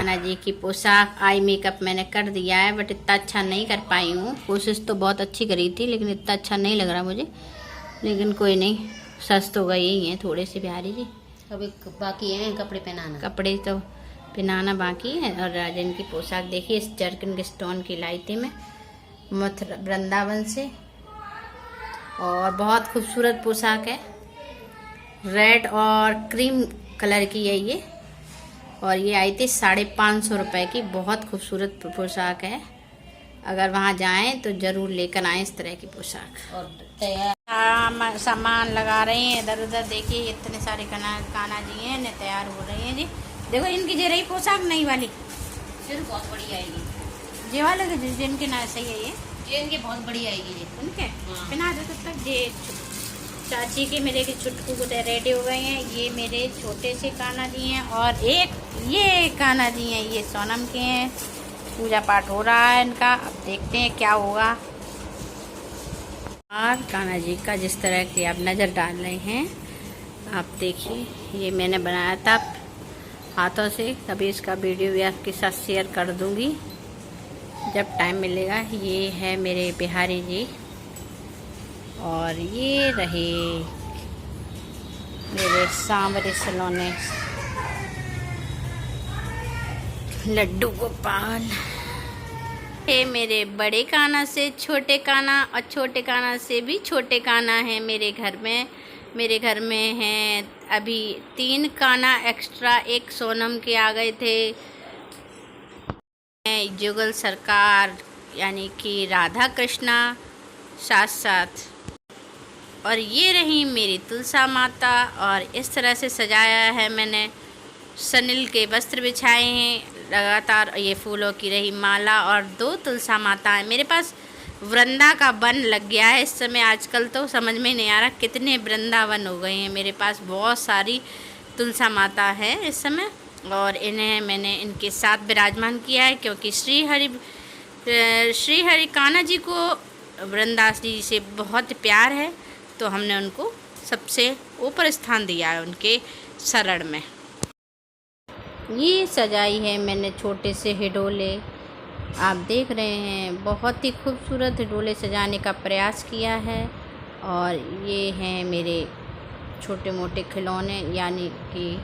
कान्हा जी की पोशाक, eye makeup मैंने कर दिया है, बट इतना अच्छा नहीं कर पाई हूँ। कोशिश तो बहुत अच्छी करी थी, लेकिन इतना अच्छा नहीं लग रहा मुझे। लेकिन कोई नहीं, सच तो गई ही हैं थोड़े से बिहारी जी। अभी बाकी हैं कपड़े पहनाना। कपड़े तो पहनाना बाकी है। और राजन की पोशाक देखिए, इस जर्किन के स्टोन की लाई थी मैं मथुरा वृंदावन से, और बहुत खूबसूरत पोशाक है। रेड और क्रीम कलर की है ये, और ये आई थी 550 रुपये की। बहुत खूबसूरत पोशाक है। अगर वहाँ जाएं तो ज़रूर लेकर आएं इस तरह की पोशाक। और तैयार सामान लगा रहे हैं इधर उधर। देखिए इतने सारे कान्हा जी हैं, ने तैयार हो रही हैं जी। देखो इनकी जे रही पोशाक नई वाली, फिर बहुत बड़ी आएगी। जे वाले जिनके ना सही है ये इनके बहुत बड़ी आएगी जी। उनके पहना दो तब तक। जे चाची के मेरे के छुटकू को रेडी हो गए हैं। ये मेरे छोटे से कान्हा जी हैं, और एक ये कान्हा जी हैं, ये सोनम के हैं। पूजा पाठ हो रहा है इनका, अब देखते हैं क्या होगा। और कान्हा जी का जिस तरह की आप नज़र डाल रहे हैं, आप देखिए। ये मैंने बनाया था हाथों से, कभी इसका वीडियो भी आपके साथ शेयर कर दूंगी जब टाइम मिलेगा। ये है मेरे बिहारी जी, और ये रहे मेरे सांवरे सलोने लड्डू गोपाल। ये मेरे बड़े कान्हा से छोटे कान्हा, और छोटे कान्हा से भी छोटे कान्हा हैं मेरे घर में। मेरे घर में हैं अभी 3 कान्हा एक्स्ट्रा, एक सोनम के आ गए थे। जुगल सरकार यानी कि राधा कृष्णा साथ साथ। और ये रही मेरी तुलसा माता, और इस तरह से सजाया है मैंने। सनील के वस्त्र बिछाए हैं लगातार, ये फूलों की रही माला, और 2 तुलसा माता है मेरे पास। वृंदा का वन लग गया है इस समय। आजकल तो समझ में नहीं आ रहा कितने वृंदावन हो गए हैं। मेरे पास बहुत सारी तुलसा माता है इस समय, और इन्हें मैंने इनके साथ विराजमान किया है, क्योंकि श्री हरि कान्हा जी को वृंदा जी से बहुत प्यार है, तो हमने उनको सबसे ऊपर स्थान दिया है उनके शरण में। ये सजाई है मैंने छोटे से हिडोले, आप देख रहे हैं। बहुत ही खूबसूरत हिडोले सजाने का प्रयास किया है। और ये हैं मेरे छोटे मोटे खिलौने यानी कि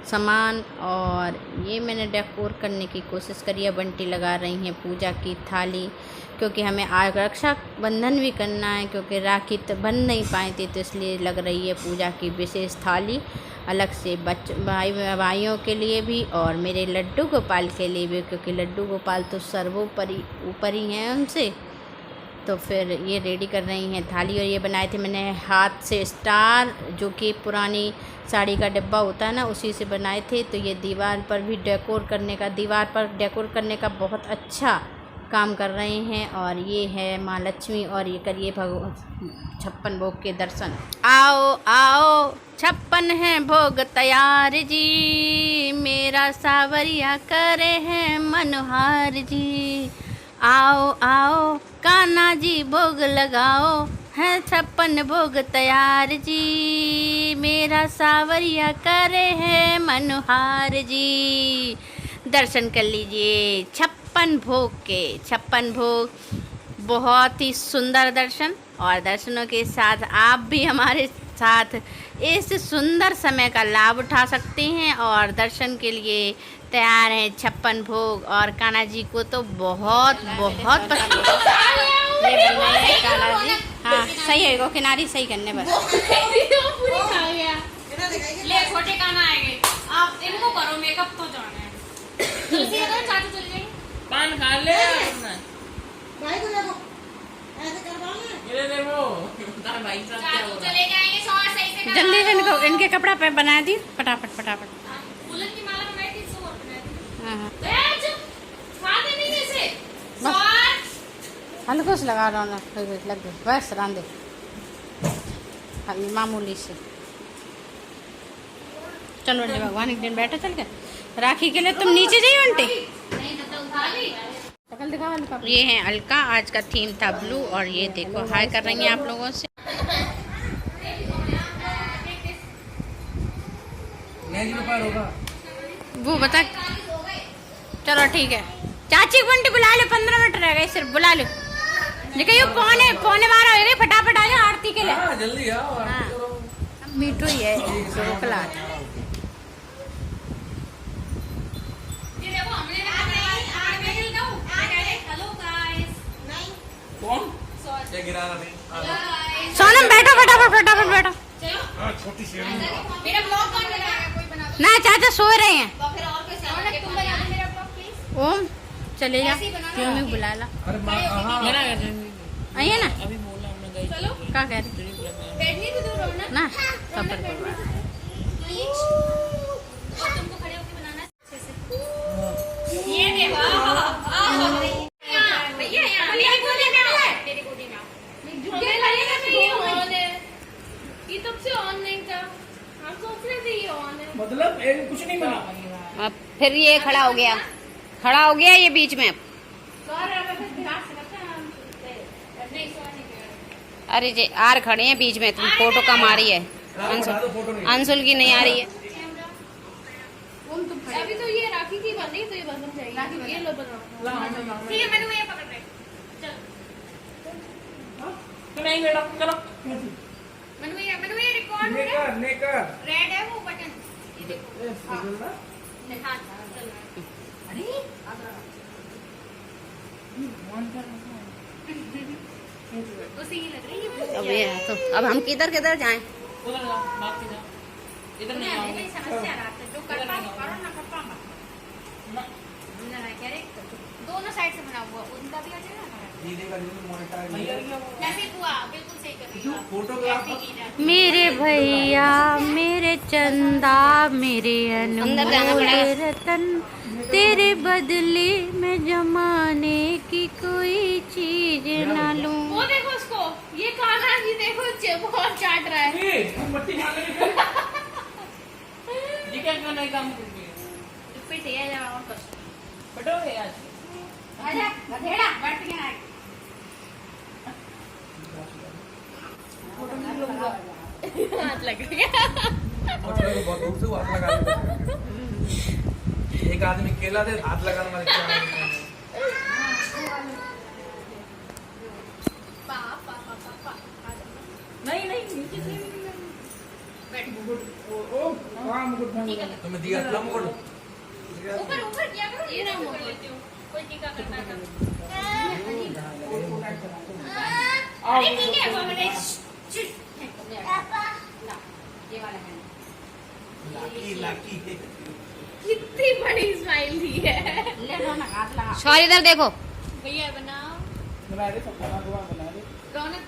सामान, और ये मैंने डेकोर करने की कोशिश करी है। बंटी लगा रही हैं पूजा की थाली, क्योंकि हमें आज रक्षाबंधन भी करना है, क्योंकि राखी तो बन नहीं पाई थी, तो इसलिए लग रही है पूजा की विशेष थाली अलग से भाइयों के लिए भी, और मेरे लड्डू गोपाल के लिए भी, क्योंकि लड्डू गोपाल तो सर्वोपरि ऊपर ही हैं उनसे। तो फिर ये रेडी कर रही हैं थाली। और ये बनाए थे मैंने हाथ से स्टार, जो कि पुरानी साड़ी का डिब्बा होता है ना, उसी से बनाए थे। तो ये दीवार पर भी डेकोर करने का बहुत अच्छा काम कर रहे हैं। और ये है माँ लक्ष्मी, और ये करिए 56 भोग के दर्शन। आओ आओ 56 है भोग तैयार जी, मेरा सावरिया करे हैं मनोहार जी। आओ आओ कान्हा जी भोग लगाओ, है 56 भोग तैयार जी, मेरा सावरिया करे हैं मनोहार जी। दर्शन कर लीजिए 56 भोग के। 56 भोग, बहुत ही सुंदर दर्शन। और दर्शनों के साथ आप भी हमारे साथ इस सुंदर समय का लाभ उठा सकते हैं, और दर्शन के लिए तैयार हैं 56 भोग। और कान्हा जी को तो बहुत बहुत पसंद ये बन रहे हैं कान्हा जी। हाँ सही है, वो किनारी सही करने बस। ले छोटे कान्हा आएंगे, आप इनको करो मेकअप तो जाना है। चाचू चल जाएंगे, पान खा ले भाई को देखो ऐसे करवाना। ये देखो तार भाई साहब क्या चाचू हो रहा चले जाएंगे। सौ सही से जल्दी से इनके कपड़ा पे बना दी फटाफट फटाफट। फूलन की माला बनाई थी, सौ बनाई थी। हाँ हाँ खाते नहीं जैसे हल्को से लगा रहा हूँ, लग गए बस रांधे मामूली से। चलो अंटे भगवान एक दिन बैठे चल के राखी के लिए तुम नीचे जाइए अंटे। शकल दिखाओ अलका। ये है अलका, आज का थीम था ब्लू, और ये देखो हाय कर रही हैं आप लोगों से। मैगी तो पार होगा। वो बता चलो ठीक है, चाची बंटी बुला लो, 15 मिनट रह गए सिर्फ, बुला लो। लेकिन ये पौने 12 हो गए, फटाफट आ जाओ आरती के लिए। हाँ, जल्दी आओ। हाँ। मीठू ही है ढोकला। ये देखो हमने हेलो गाइस। कौन ये गिरा रहा नहीं? सोनम बैठो, फटाफट फटाफट बैठो। चलो हाँ, छोटी सी मेरा ब्लॉग कौन बनाएगा? कोई बना दो। ना चाचा सो रहे हैं। तो फिर और कैसे आगे तुम बना दो मेरा ब्लॉग प्लीज। ओम चले जा, ऐसे ही बनाना। क्यों नहीं बुला ला, अरे हाँ मेरा आइए ना। अभी बोला हमने गई चलो क्या कह रहे बैठनी तो दूर हो ना। ना, कपड़ पर प्लीज और तुमको खड़े होकर बनाना है अच्छे से। ये देखो भैया यहाँ मेरी गोदी में आओ, मेरी गोदी में आओ। झुके लगेगा कि ये ऑन है? ये तब से ऑन नहीं था, हम सोच रहे थे ये ऑन है। मतलब एक कुछ नहीं बना। अब फिर ये खड़ा हो गया ये बीच में। सर अब फिर ध्यान से रखना, हम नहीं सो नहीं गया। अरे जे आर खड़े हैं बीच में, तुम फोटो कम आ रही है। अंशुल की नहीं आ रही है। अभी तो ये राखी की बन रही, तो ये बन जाएगी। ये लो बनाओ। ठीक है मैंने ये पकड़ रहे। चल नहीं मैडम चलो। मैंने ये रिकॉर्ड हो गया। नेकर रेड है वो बटन, ये देखो। हाँ चल रहा है। अरे उसी की लग रही है। अब ये तो अब हम किधर किधर जाएं? उधर जा, बाप की जा। इधर नहीं आओ। नहीं समस्या रहा था, जो कर पाओ करो ना कर पाओ ना। ना क्या रे, दोनों साइड से बना हुआ, उनका भी आ जाएगा ना। दीदी का जो मॉनिटर ऐसे हुआ बिल्कुल सही कर रही हो। फोटोग्राफर मेरे भैया, मेरे चंदा, मेरे अनमोल रतन, तेरे बदले में जमाने की कोई चीज ना लूं। वो देखो उसको, ये कान्हा जी देखो बहुत चाट रहा है। ये मट्टी खा ले। ये क्या करना है काम करके? फिर से आ जाओ और बस बैठो है आज। आजा गधेड़ा बैठ के आए। हाथ लग गया। और चलो बहुत दूर से हाथ लगा रहे। एक आदमी केला दे हाथ लगाने वाले क्या है? नहीं नहीं नीचे से बैठ ओ हां मुकुट तुम्हें दिया था मुकुट। ऊपर ऊपर क्या करो, ये ना मुकुट लेती हूँ, कोई टीका करना था। अरे ठीक है वो मैंने ये वाला है। लाकी कितनी बड़ी स्माइल दी है। ले लो ना हाथ लगा। सॉरी इधर देखो। भैया बनाओ। बना दे सब खाना दुआ बना दे। रौनक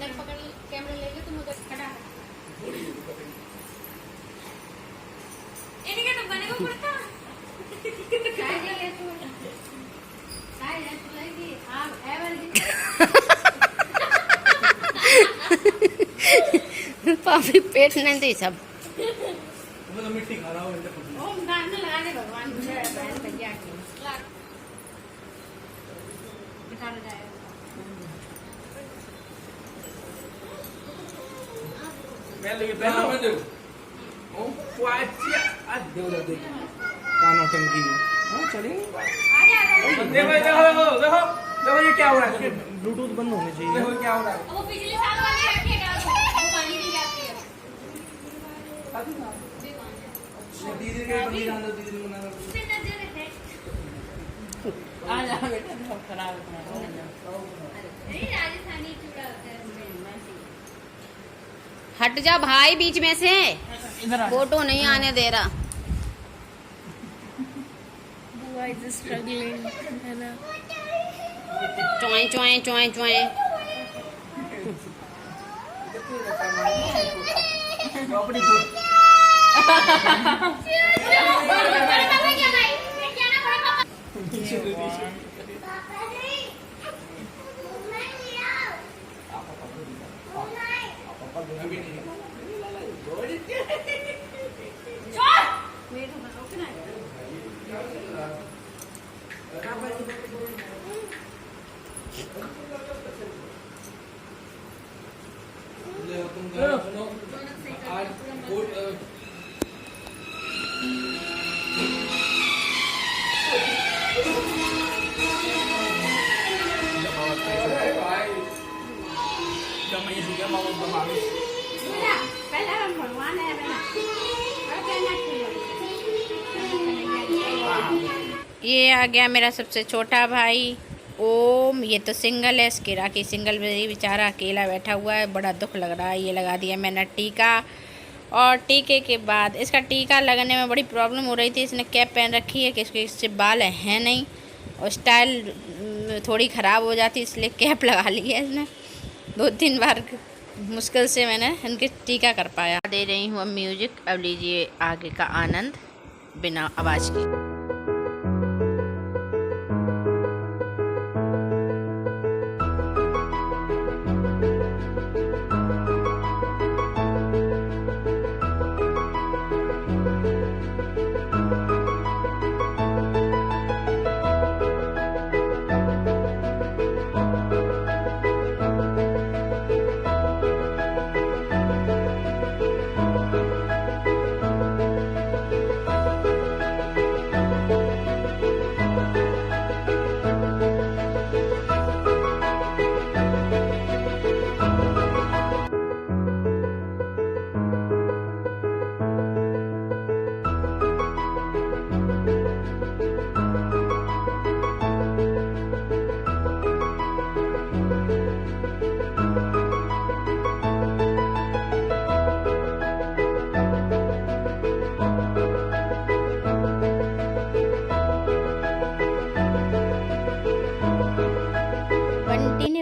नट पकड़ कैमरा ले ले, तुम उधर खड़ा है। इनके तो बने को पड़ता। काय ले तू। काय ले तू लगी आप एवर पापी पेट नहीं दे सब। तुम्हें तो मिट्टी खा रहा हो इधर। ओम गाना लगा दे भगवान को, बहन भैया के बिठा ले जाएगा। मैं लेके पहला मैं दे। ओ क्वाचिया आज दे दे। कानों टंकी। हां चलेंगे। देखो देखो ये क्या हो रहा है? ब्लूटूथ बंद होने चाहिए। देखो क्या हो रहा है? वो पिछले साल वाली रखिएगा, वो पानी नहीं जाती है। दीदी के बंदी डाल दो, दीदी को बना दो। आ जा बेटा सब खराब है। नहीं राजस्थानी चूड़ा होता है उसमें। हट जा भाई बीच में से, इधर आ। फोटो नहीं आने दे रहा। बुआ इज स्ट्रगलिंग है ना। चोए चोए चोए चोए। अपनी फुट तुम सुनो आज Manis juga mau manis. पहले हम भगवान है बना ये आ गया मेरा सबसे छोटा भाई ओम। ये तो सिंगल है, इसकी राखी सिंगल में बेचारा अकेला बैठा हुआ है, बड़ा दुख लग रहा है। ये लगा दिया मैंने टीका, और टीके के बाद इसका टीका लगने में बड़ी प्रॉब्लम हो रही थी। इसने कैप पहन रखी है कि इसके बाल हैं नहीं, और स्टाइल थोड़ी ख़राब हो जाती, इसलिए कैप लगा ली है इसने। 2-3 बार मुश्किल से मैंने इनके टीका कर पाया। दे रही हूँ अब म्यूजिक। अब लीजिए आगे का आनंद बिना आवाज़ के।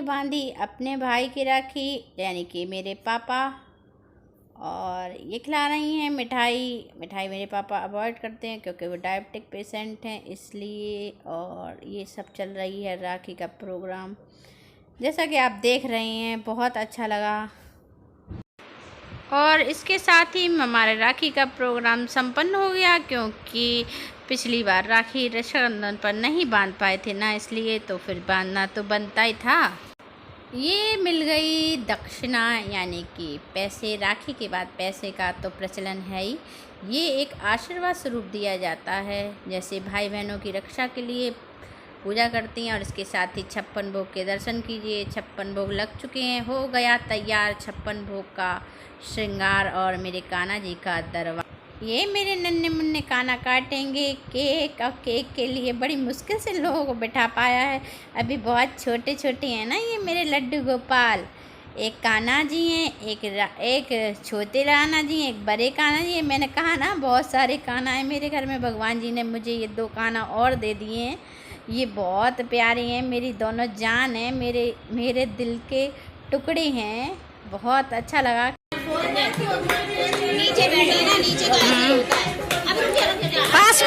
बांधी अपने भाई की राखी, यानी कि मेरे पापा, और ये खिला रही हैं मिठाई। मिठाई मेरे पापा अवॉइड करते हैं क्योंकि वो डायबिटिक पेशेंट हैं, इसलिए। और ये सब चल रही है राखी का प्रोग्राम, जैसा कि आप देख रहे हैं। बहुत अच्छा लगा। और इसके साथ ही हमारे राखी का प्रोग्राम संपन्न हो गया, क्योंकि पिछली बार राखी रक्षाबंधन पर नहीं बांध पाए थे ना, इसलिए तो फिर बांधना तो बनता ही था। ये मिल गई दक्षिणा, यानी कि पैसे। राखी के बाद पैसे का तो प्रचलन है ही। ये एक आशीर्वाद स्वरूप दिया जाता है, जैसे भाई बहनों की रक्षा के लिए पूजा करती हैं। और इसके साथ ही 56 भोग के दर्शन कीजिए। 56 भोग लग चुके हैं, हो गया तैयार 56 भोग का श्रृंगार और मेरे कान्हा जी का दरबार। ये मेरे नन्हे मुन्ने कान्हा काटेंगे केक, और केक के लिए बड़ी मुश्किल से लोगों को बिठा पाया है। अभी बहुत छोटे छोटे हैं ना ये मेरे लड्डू गोपाल। एक कान्हा जी हैं, एक छोटे कान्हा जी हैं, एक बड़े कान्हा जी हैं। मैंने कहा ना बहुत सारे कान्हा हैं मेरे घर में। भगवान जी ने मुझे ये 2 कान्हा और दे दिए हैं। ये बहुत प्यारे हैं, मेरी दोनों जान हैं, मेरे दिल के टुकड़े हैं। बहुत अच्छा लगा। नीचे बैठे ना, नीचे का होता है। अब रुक बस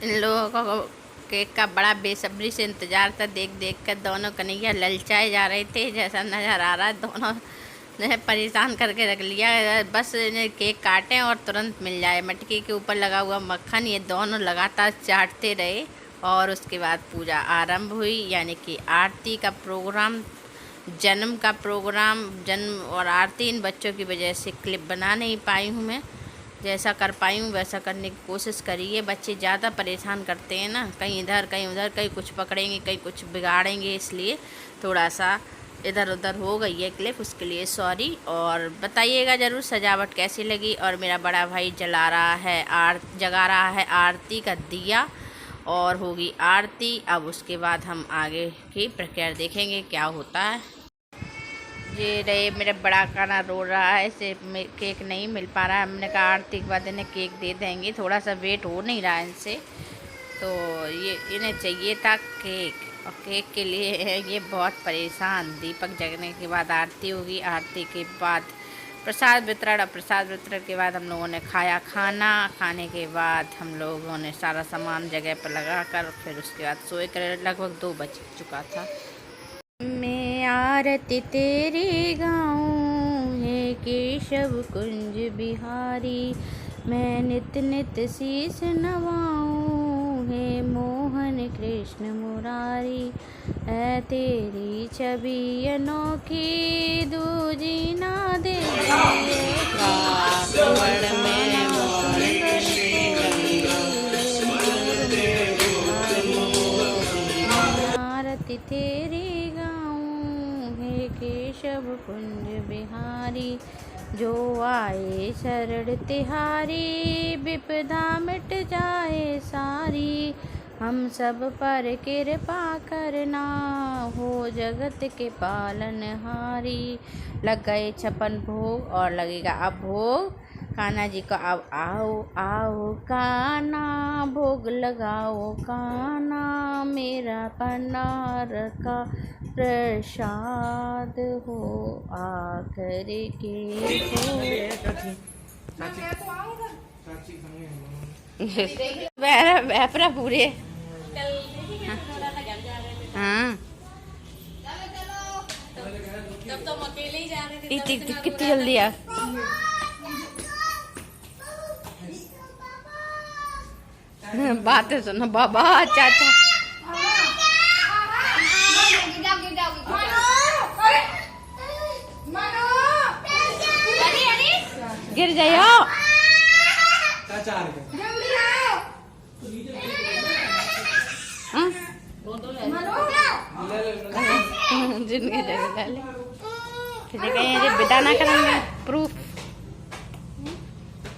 इन लोगों को केक का बड़ा बेसब्री से इंतज़ार था। देख देख कर दोनों कन्हैया ललचाए जा रहे थे, जैसा नज़र आ रहा है। दोनों ने परेशान करके रख लिया, बस इन्हें केक काटें और तुरंत मिल जाए। मटकी के ऊपर लगा हुआ मक्खन ये दोनों लगातार चाटते रहे, और उसके बाद पूजा आरंभ हुई, यानी कि आरती का प्रोग्राम, जन्म का प्रोग्राम। जन्म और आरती, इन बच्चों की वजह से क्लिप बना नहीं पाई हूँ मैं। जैसा कर पाई हूँ वैसा करने की कोशिश करिए। बच्चे ज़्यादा परेशान करते हैं ना, कहीं इधर कहीं उधर, कहीं कुछ पकड़ेंगे कहीं कुछ बिगाड़ेंगे, इसलिए थोड़ा सा इधर उधर हो गई है क्लिप, उसके लिए सॉरी। और बताइएगा ज़रूर सजावट कैसी लगी। और मेरा बड़ा भाई जगा रहा है आरती का दिया, और होगी आरती। अब उसके बाद हम आगे की प्रक्रिया देखेंगे क्या होता है। ये रहे मेरा बड़ा कान्हा रो रहा है, इसे केक नहीं मिल पा रहा है। हमने कहा आरती के बाद इन्हें केक दे देंगे, थोड़ा सा वेट हो नहीं रहा है इनसे, तो ये इन्हें चाहिए था केक, और केक के लिए है ये बहुत परेशान। दीपक जगने के बाद आरती होगी, आरती के बाद प्रसाद वितरण, और प्रसाद वितरण के बाद हम लोगों ने खाया खाना। खाने के बाद हम लोगों ने सारा सामान जगह पर लगा कर फिर उसके बाद सोए कर, लगभग 2 बज चुका था। मैं आरती तेरी गाऊं है केशव कुंज बिहारी, मैं नित नित शीस नवाऊं है मोहन कृष्ण मुरारी। है तेरी छवि अनोखी दूजी ना दे, में तेरे गाऊं, हे केशव कुंज बिहारी। जो आए शरण तिहारी, विपदा मिट जाए सारी। हम सब पर कृपा करना, हो जगत के पालनहारी। लग गए 56 भोग और लगेगा अब भोग कान्हा जी का। अब आओ आओ कान्हा, भोग लगाओ कान्हा, मेरा पन्नार का प्रसाद हो आकर के वेपरा पूरे। हाँ तब तो हम अकेले ही जा रहे थे। कितनी जल्दी आ। बातें सुनो बाबा चाचा। गिर जाओ। जिनकी जगह डाले फिर कहीं विदा ना करेंगे प्रूफ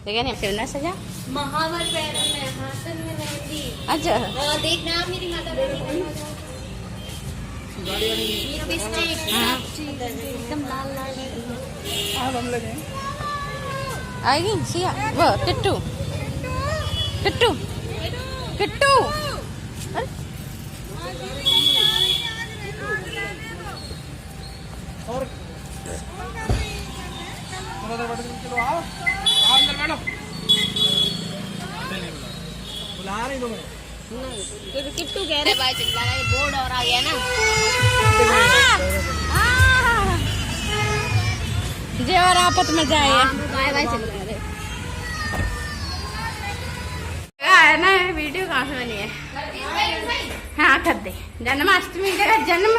नहीं फिर ना सजा। महावर पैरों में हाथन में मेहंदी। अच्छा देखना मेरी माता बेटी लिपस्टिक एकदम लाल लाल। अब हम लगे आएगी सिया वो किट्टू किट्टू किट्टू। और चलो आओ अंदर बैठो। बुला रही तुम्हें। किट्टू कह रहे भाई चिल्ला रहा है बोर्ड और आ गया ना। जेवर आपत में जाए बाय बाय चिल्ला रहे है ना। वीडियो कहाँ से बनी है। हाँ कर दे। जन्माष्टमी का जन्म